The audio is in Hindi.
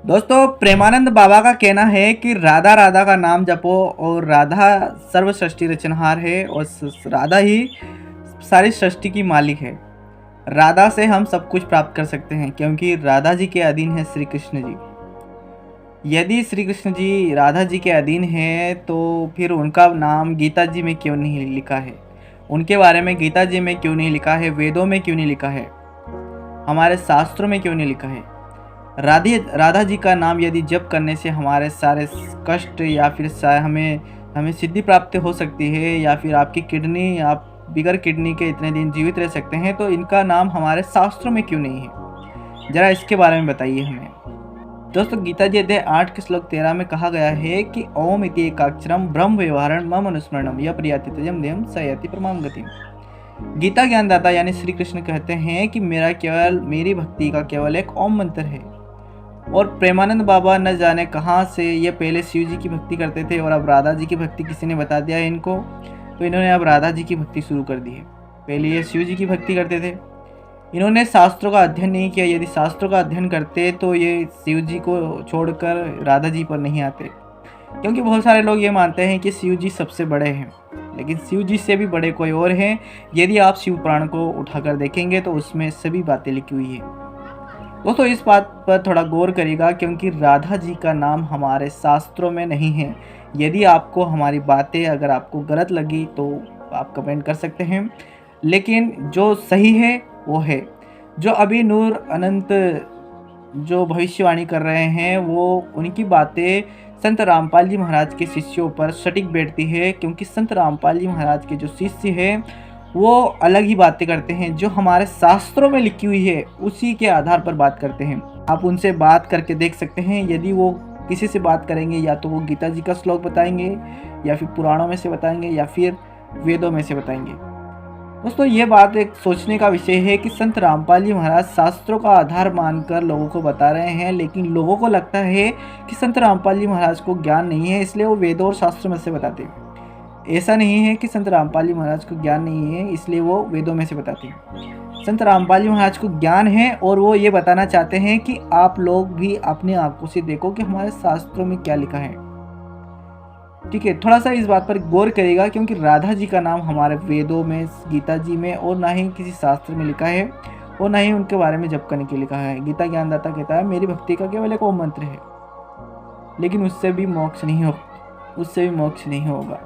दोस्तों, प्रेमानंद बाबा का कहना है कि राधा राधा का नाम जपो और राधा सर्व सृष्टि रचनहार है और राधा ही सारी सृष्टि की मालिक है। राधा से हम सब कुछ प्राप्त कर सकते हैं क्योंकि राधा जी के अधीन है श्री कृष्ण जी। यदि श्री कृष्ण जी राधा जी के अधीन है तो फिर उनका नाम गीता जी में क्यों नहीं लिखा है, उनके बारे में गीता जी में क्यों नहीं लिखा है, वेदों में क्यों नहीं लिखा है, हमारे शास्त्रों में क्यों नहीं लिखा है। राधा जी का नाम यदि जप करने से हमारे सारे कष्ट या फिर हमें हमें सिद्धि प्राप्त हो सकती है, या फिर आपकी किडनी, आप बिगर किडनी के इतने दिन जीवित रह सकते हैं, तो इनका नाम हमारे शास्त्रों में क्यों नहीं है, जरा इसके बारे में बताइए हमें। दोस्तों, गीता जी अध्याय 8 के श्लोक 13 में कहा गया है कि ओम इति एकाक्षरम ब्रह्म व्यवहारण मम अनुस्मरणम यह प्रियाति तजम देहम सयति परमाम गतिम। गीता ज्ञानदाता यानी श्री कृष्ण कहते हैं कि मेरी भक्ति का केवल एक ओम मंत्र है। और प्रेमानंद बाबा न जाने कहाँ से ये पहले शिव जी की भक्ति करते थे और अब राधा जी की भक्ति किसी ने बता दिया इनको, तो इन्होंने अब राधा जी की भक्ति शुरू कर दी है। पहले ये शिव जी की भक्ति करते थे। इन्होंने शास्त्रों का अध्ययन नहीं किया। यदि शास्त्रों का अध्ययन करते तो ये शिव जी को छोड़कर राधा जी पर नहीं आते, क्योंकि बहुत सारे लोग ये मानते हैं कि शिव जी सबसे बड़े हैं, लेकिन शिव जी से भी बड़े कोई और हैं। यदि आप शिव पुराण को उठाकर देखेंगे तो उसमें सभी बातें लिखी हुई है। दोस्तों, इस बात पर थोड़ा गौर करिएगा क्योंकि राधा जी का नाम हमारे शास्त्रों में नहीं है। यदि आपको हमारी बातें अगर आपको गलत लगी तो आप कमेंट कर सकते हैं, लेकिन जो सही है वो है। जो अभी नूर अनंत जो भविष्यवाणी कर रहे हैं वो उनकी बातें संत रामपाल जी महाराज के शिष्यों पर सटीक बैठती है, क्योंकि संत रामपाल जी महाराज के जो शिष्य हैं वो अलग ही बातें करते हैं। जो हमारे शास्त्रों में लिखी हुई है उसी के आधार पर बात करते हैं। आप उनसे बात करके देख सकते हैं। यदि वो किसी से बात करेंगे या तो वो गीता जी का श्लोक बताएंगे, या फिर पुराणों में से बताएंगे, या फिर वेदों में से बताएंगे। दोस्तों, ये बात एक सोचने का विषय है कि संत रामपाल जी महाराज शास्त्रों का आधार मानकर लोगों को बता रहे हैं, लेकिन लोगों को लगता है कि संत रामपाल जी महाराज को ज्ञान नहीं है, इसलिए वो वेदों और शास्त्रों में से बताते हैं। ऐसा नहीं है कि संत रामपाल जी महाराज को ज्ञान नहीं है इसलिए वो वेदों में से बताते हैं। संत रामपाल जी महाराज को ज्ञान है और वो ये बताना चाहते हैं कि आप लोग भी अपनी आंखों से देखो कि हमारे शास्त्रों में क्या लिखा है। ठीक है, थोड़ा सा इस बात पर गौर करेगा, क्योंकि राधा जी का नाम हमारे वेदों में, गीता जी में और ना ही किसी शास्त्र में लिखा है और ना ही उनके बारे में जप करने के लिखा है। गीता ज्ञानदाता कहता है मेरी भक्ति का केवल एक ओम मंत्र है, लेकिन उससे भी मोक्ष नहीं होगा।